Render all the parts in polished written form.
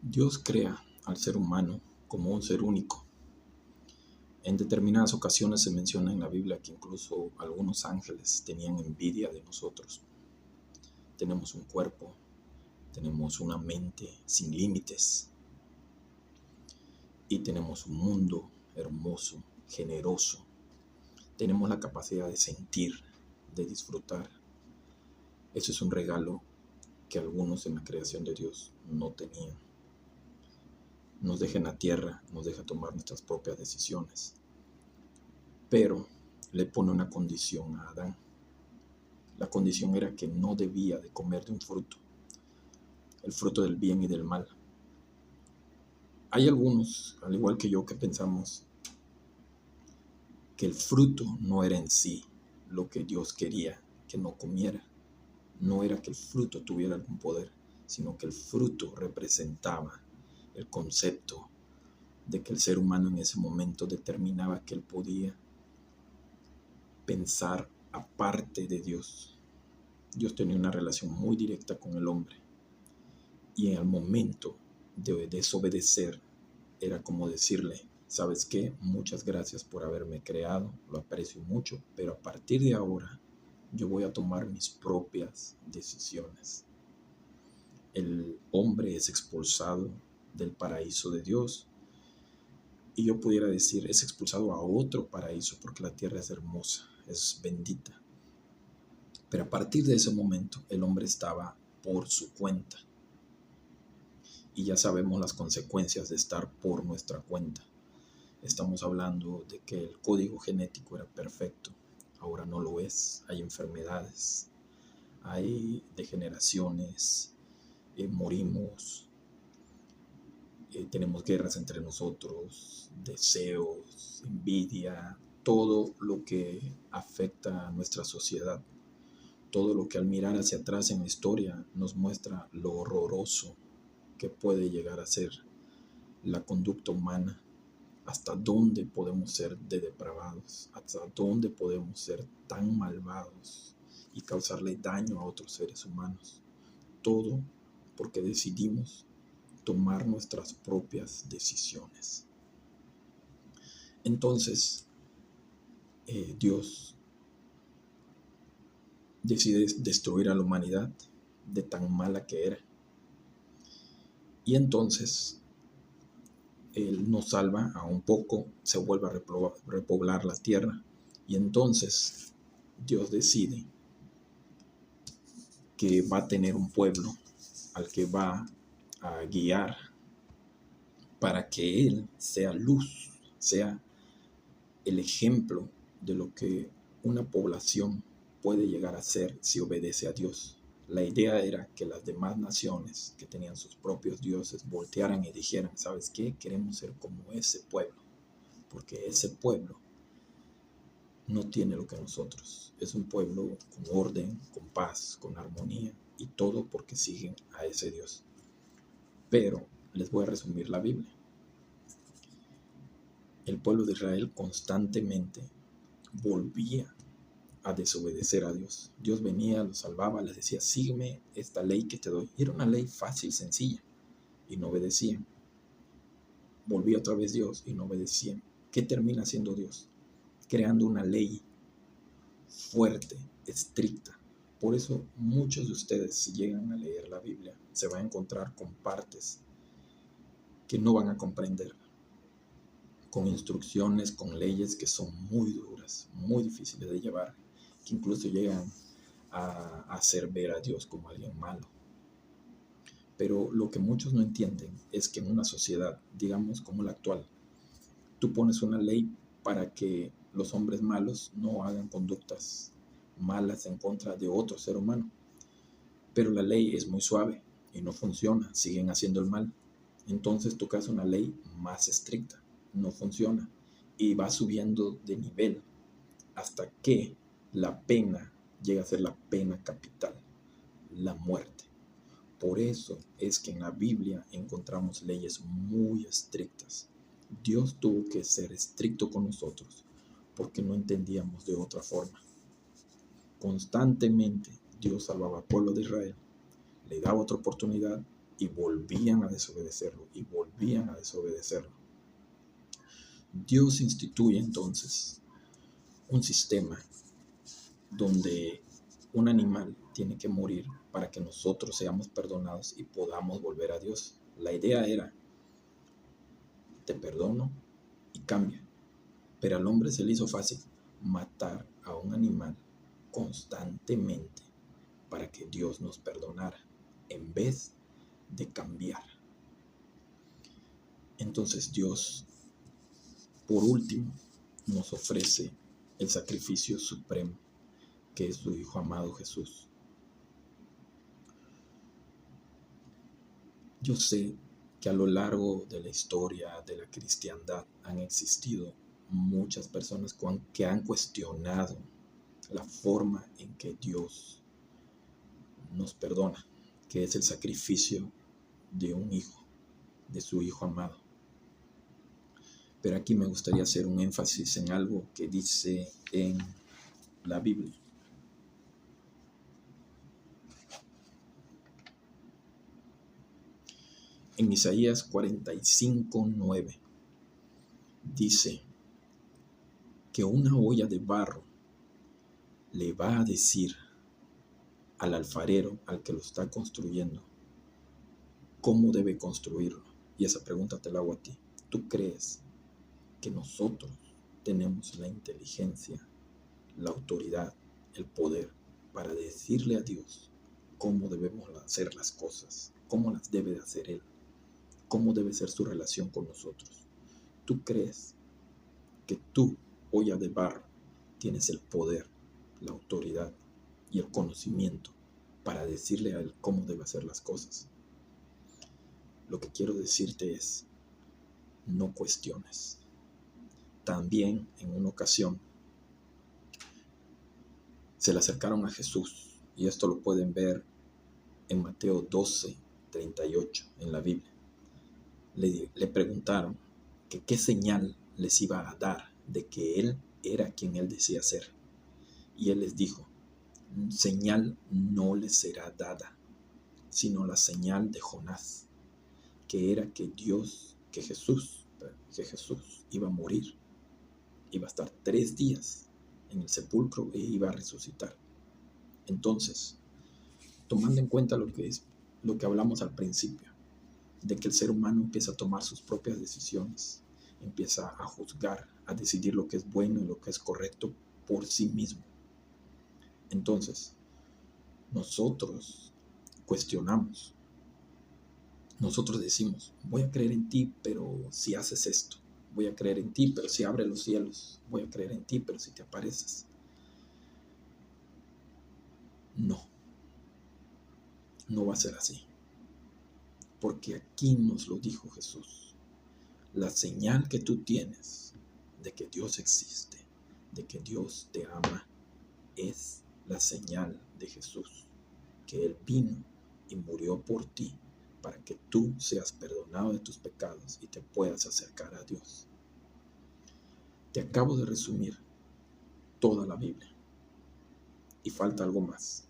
Dios crea al ser humano como un ser único. En determinadas ocasiones se menciona en la Biblia que incluso algunos ángeles tenían envidia de nosotros. Tenemos un cuerpo, tenemos una mente sin límites y tenemos un mundo hermoso, generoso. Tenemos la capacidad de sentir, de disfrutar. Eso es un regalo que algunos en la creación de Dios no tenían. Nos deja en la tierra, nos deja tomar nuestras propias decisiones. Pero le pone una condición a Adán. La condición era que no debía de comer de un fruto, el fruto del bien y del mal. Hay algunos, al igual que yo, que pensamos que el fruto no era en sí lo que Dios quería que no comiera. No era que el fruto tuviera algún poder, sino que el fruto representaba el concepto de que el ser humano en ese momento determinaba que él podía pensar aparte de Dios. Dios tenía una relación muy directa con el hombre y en el momento de desobedecer era como decirle: ¿sabes qué? Muchas gracias por haberme creado, lo aprecio mucho, pero a partir de ahora yo voy a tomar mis propias decisiones. El hombre es expulsado del paraíso de Dios y yo pudiera decir es expulsado a otro paraíso porque la tierra es hermosa, es bendita. Pero a partir de ese momento el hombre estaba por su cuenta y ya sabemos las consecuencias de estar por nuestra cuenta. Estamos hablando de que el código genético era perfecto, ahora no lo es, hay enfermedades, hay degeneraciones, morimos, tenemos guerras entre nosotros, deseos, envidia, todo lo que afecta a nuestra sociedad, todo lo que al mirar hacia atrás en la historia nos muestra lo horroroso que puede llegar a ser la conducta humana, hasta dónde podemos ser de depravados, hasta dónde podemos ser tan malvados y causarle daño a otros seres humanos. Todo porque decidimos tomar nuestras propias decisiones. Entonces, Dios decide destruir a la humanidad de tan mala que era. Y entonces Él nos salva a un poco, se vuelve a repoblar la tierra. Y entonces Dios decide que va a tener un pueblo al que va a guiar para que Él sea luz, sea el ejemplo de lo que una población puede llegar a ser si obedece a Dios. La idea era que las demás naciones que tenían sus propios dioses voltearan y dijeran: ¿sabes qué? Queremos ser como ese pueblo, porque ese pueblo no tiene lo que nosotros. Es un pueblo con orden, con paz, con armonía, y todo porque siguen a ese Dios. Pero les voy a resumir la Biblia. El pueblo de Israel constantemente volvía a desobedecer a Dios. Dios venía, los salvaba, les decía: sígueme esta ley que te doy. Y era una ley fácil, sencilla, y no obedecían. Volvía otra vez Dios y no obedecían. ¿Qué termina haciendo Dios? Creando una ley fuerte, estricta. Por eso muchos de ustedes, si llegan a leer la Biblia, se van a encontrar con partes que no van a comprender, con instrucciones, con leyes que son muy duras, muy difíciles de llevar, que incluso llegan a hacer ver a Dios como alguien malo. Pero lo que muchos no entienden es que en una sociedad, digamos como la actual, tú pones una ley para que los hombres malos no hagan conductas malas en contra de otro ser humano. Pero la ley es muy suave y no funciona, siguen haciendo el mal. Entonces tú creas una ley más estricta, no funciona, y va subiendo de nivel hasta que la pena llega a ser la pena capital, la muerte. Por eso es que en la Biblia encontramos leyes muy estrictas. Dios tuvo que ser estricto con nosotros porque no entendíamos de otra forma. Constantemente Dios salvaba al pueblo de Israel, le daba otra oportunidad y volvían a desobedecerlo y volvían a desobedecerlo. Dios instituye entonces un sistema donde un animal tiene que morir para que nosotros seamos perdonados y podamos volver a Dios. La idea era, te perdono y cambia. Pero al hombre se le hizo fácil matar a un animal constantemente para que Dios nos perdonara, en vez de cambiar. Entonces Dios, por último, nos ofrece el sacrificio supremo, que es su Hijo amado Jesús. Yo sé que a lo largo de la historia de la cristiandad han existido muchas personas que han cuestionado la forma en que Dios nos perdona, que es el sacrificio de un hijo, de su Hijo amado. Pero aquí me gustaría hacer un énfasis en algo que dice en la Biblia. En Isaías 45:9 dice que una olla de barro le va a decir al alfarero, al que lo está construyendo, cómo debe construirlo. Y esa pregunta te la hago a ti. ¿Tú crees que nosotros tenemos la inteligencia, la autoridad, el poder para decirle a Dios cómo debemos hacer las cosas, cómo las debe de hacer Él, cómo debe ser su relación con nosotros? ¿Tú crees que tú, olla de barro, tienes el poder, la autoridad y el conocimiento para decirle a Él cómo debe hacer las cosas? Lo que quiero decirte es, no cuestiones. También en una ocasión se le acercaron a Jesús, y esto lo pueden ver en Mateo 12:38 en la Biblia. Le preguntaron que qué señal les iba a dar de que Él era quien Él decía ser. Y Él les dijo, señal no les será dada, sino la señal de Jonás, que era que Jesús iba a morir, iba a estar 3 días en el sepulcro e iba a resucitar. Entonces, tomando en cuenta lo que hablamos al principio, de que el ser humano empieza a tomar sus propias decisiones, empieza a juzgar, a decidir lo que es bueno y lo que es correcto por sí mismo. Entonces, nosotros cuestionamos. Nosotros decimos, voy a creer en ti, pero si haces esto. Voy a creer en ti, pero si abres los cielos. Voy a creer en ti, pero si te apareces. No va a ser así. Porque aquí nos lo dijo Jesús. La señal que tú tienes de que Dios existe, de que Dios te ama, es la señal de Jesús, que Él vino y murió por ti para que tú seas perdonado de tus pecados y te puedas acercar a Dios. Te acabo de resumir toda la Biblia y falta algo más.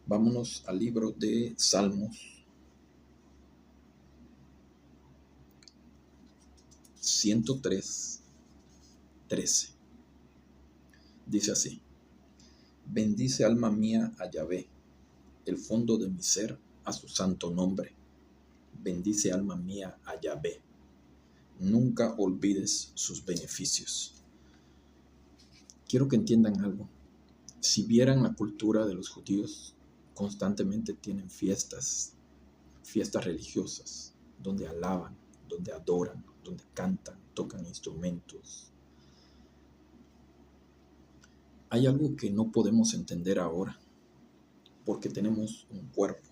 Vámonos al libro de Salmos 103:13. Dice así: bendice alma mía a Yahvé, el fondo de mi ser a su santo nombre. Bendice alma mía a Yahvé. Nunca olvides sus beneficios. Quiero que entiendan algo. Si vieran la cultura de los judíos, constantemente tienen fiestas religiosas, donde alaban, donde adoran, donde cantan, tocan instrumentos. Hay algo que no podemos entender ahora, porque tenemos un cuerpo,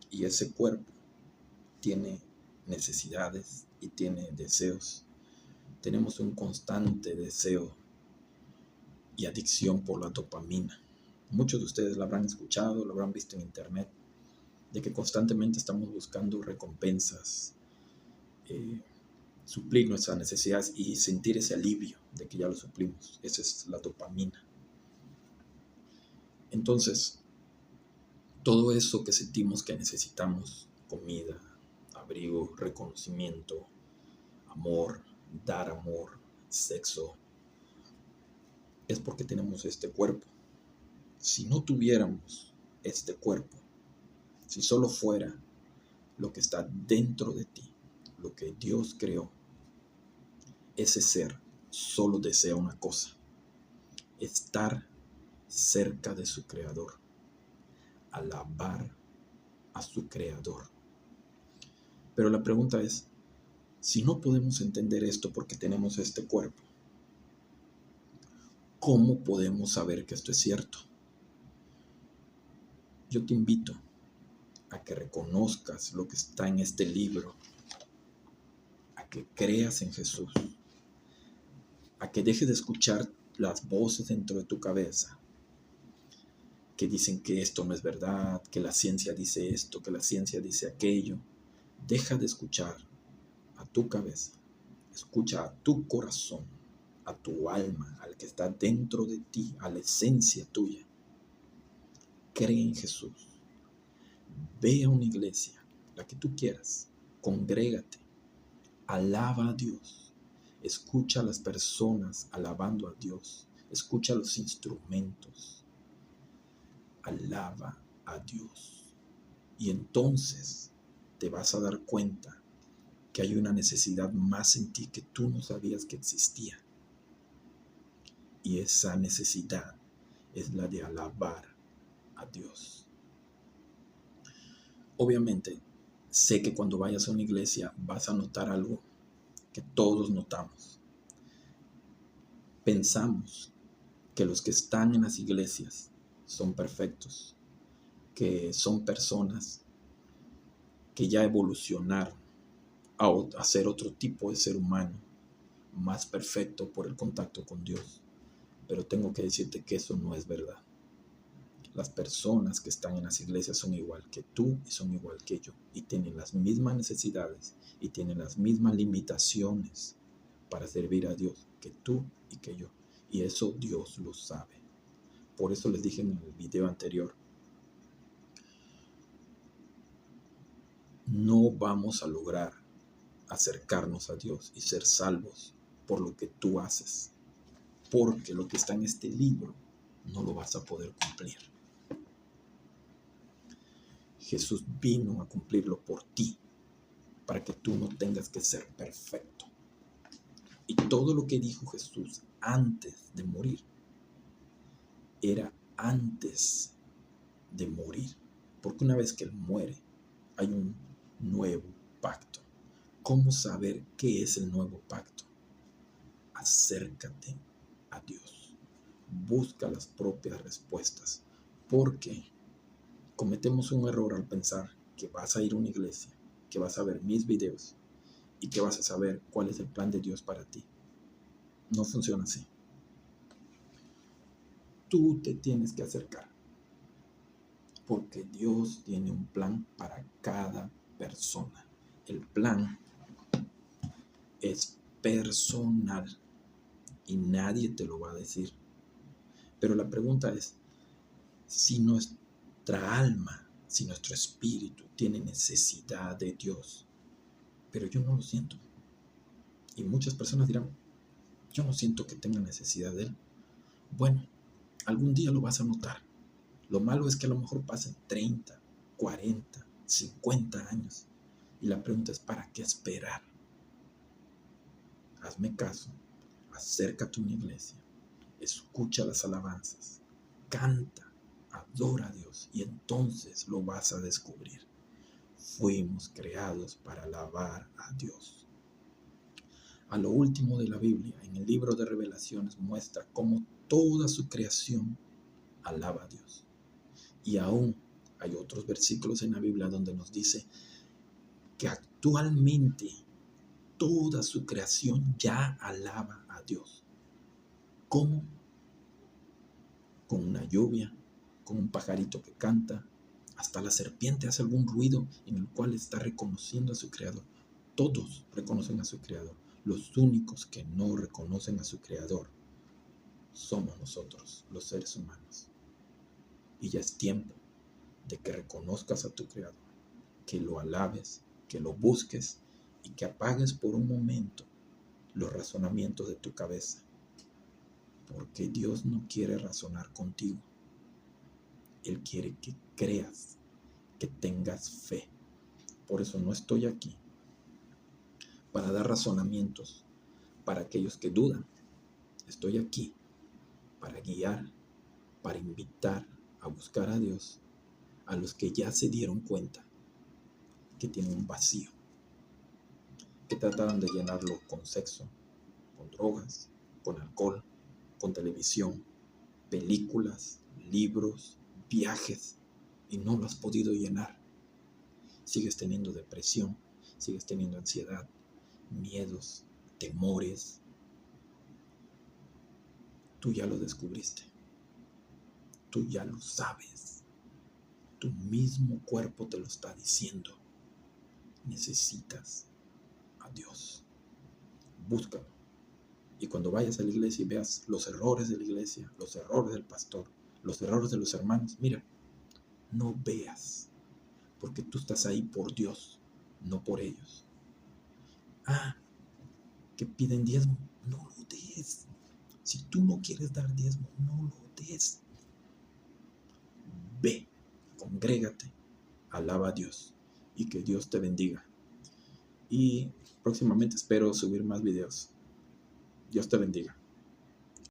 y ese cuerpo tiene necesidades y tiene deseos. Tenemos un constante deseo y adicción por la dopamina. Muchos de ustedes la habrán escuchado, lo habrán visto en internet, de que constantemente estamos buscando recompensas, suplir nuestras necesidades y sentir ese alivio de que ya lo suplimos. Esa es la dopamina. Entonces, Todo eso que sentimos que necesitamos, comida, abrigo, reconocimiento, amor, sexo, es porque tenemos este cuerpo. Si no tuviéramos este cuerpo, si solo fuera lo que está dentro de ti, lo que Dios creó, ese ser solo desea una cosa: estar cerca de su creador, alabar a su creador. Pero la pregunta es, si no podemos entender esto porque tenemos este cuerpo, ¿cómo podemos saber que esto es cierto? Yo te invito a que reconozcas lo que está en este libro, a que creas en Jesús, a que dejes de escuchar las voces dentro de tu cabeza que dicen que esto no es verdad, que la ciencia dice esto, que la ciencia dice aquello. Deja de escuchar a tu cabeza, escucha a tu corazón, a tu alma, al que está dentro de ti, a la esencia tuya. Cree en Jesús. Ve a una iglesia, la que tú quieras, congrégate, alaba a Dios, escucha a las personas alabando a Dios, escucha los instrumentos, alaba a Dios. Y entonces te vas a dar cuenta que hay una necesidad más en ti que tú no sabías que existía. Y esa necesidad es la de alabar a Dios. Obviamente, sé que cuando vayas a una iglesia vas a notar algo que todos notamos. Pensamos que los que están en las iglesias son perfectos, que son personas que ya evolucionaron a ser otro tipo de ser humano, más perfecto por el contacto con Dios. Pero tengo que decirte que eso no es verdad. Las personas que están en las iglesias son igual que tú y son igual que yo, y tienen las mismas necesidades y tienen las mismas limitaciones para servir a Dios que tú y que yo. Y eso Dios lo sabe. Por eso les dije en el video anterior, no vamos a lograr acercarnos a Dios y ser salvos por lo que tú haces, porque lo que está en este libro no lo vas a poder cumplir. Jesús vino a cumplirlo por ti, para que tú no tengas que ser perfecto. Y todo lo que dijo Jesús antes de morir, era antes de morir. Porque una vez que Él muere, hay un nuevo pacto. ¿Cómo saber qué es el nuevo pacto? Acércate a Dios. Busca las propias respuestas. Porque cometemos un error al pensar que vas a ir a una iglesia, que vas a ver mis videos y que vas a saber cuál es el plan de Dios para ti. No funciona así. Tú te tienes que acercar, porque Dios tiene un plan para cada persona. El plan es personal y nadie te lo va a decir. Pero la pregunta es, si nuestra alma, si nuestro espíritu tiene necesidad de Dios, pero yo no lo siento. Y muchas personas dirán, yo no siento que tenga necesidad de Él. Bueno, algún día lo vas a notar. Lo malo es que a lo mejor pasen 30, 40, 50 años. Y la pregunta es, ¿para qué esperar? Hazme caso, acércate a una iglesia, escucha las alabanzas, canta, adora a Dios y entonces lo vas a descubrir. Fuimos creados para alabar a Dios. A lo último de la Biblia, en el libro de Revelaciones, muestra cómo toda su creación alaba a Dios. Y aún hay otros versículos en la Biblia donde nos dice que actualmente toda su creación ya alaba a Dios. ¿Cómo? Con una lluvia, con un pajarito que canta, hasta la serpiente hace algún ruido en el cual está reconociendo a su creador. Todos reconocen a su creador. Los únicos que no reconocen a su creador somos nosotros, los seres humanos. Y ya es tiempo de que reconozcas a tu Creador, que lo alabes, que lo busques y que apagues por un momento los razonamientos de tu cabeza, porque Dios no quiere razonar contigo. Él quiere que creas, que tengas fe. Por eso no estoy aquí para dar razonamientos para aquellos que dudan. Estoy aquí para guiar, para invitar a buscar a Dios a los que ya se dieron cuenta que tienen un vacío, que trataron de llenarlo con sexo, con drogas, con alcohol, con televisión, películas, libros, viajes, y no lo has podido llenar. Sigues teniendo depresión, sigues teniendo ansiedad, miedos, temores. Tú ya lo descubriste, tú ya lo sabes, tu mismo cuerpo te lo está diciendo. Necesitas a Dios, búscalo. Y cuando vayas a la iglesia y veas los errores de la iglesia, los errores del pastor, los errores de los hermanos, mira, no veas, porque tú estás ahí por Dios, no por ellos. Que piden diezmo, no lo des. Si tú no quieres dar diezmo, no lo des. Ve, congrégate, alaba a Dios y que Dios te bendiga. Y próximamente espero subir más videos. Dios te bendiga.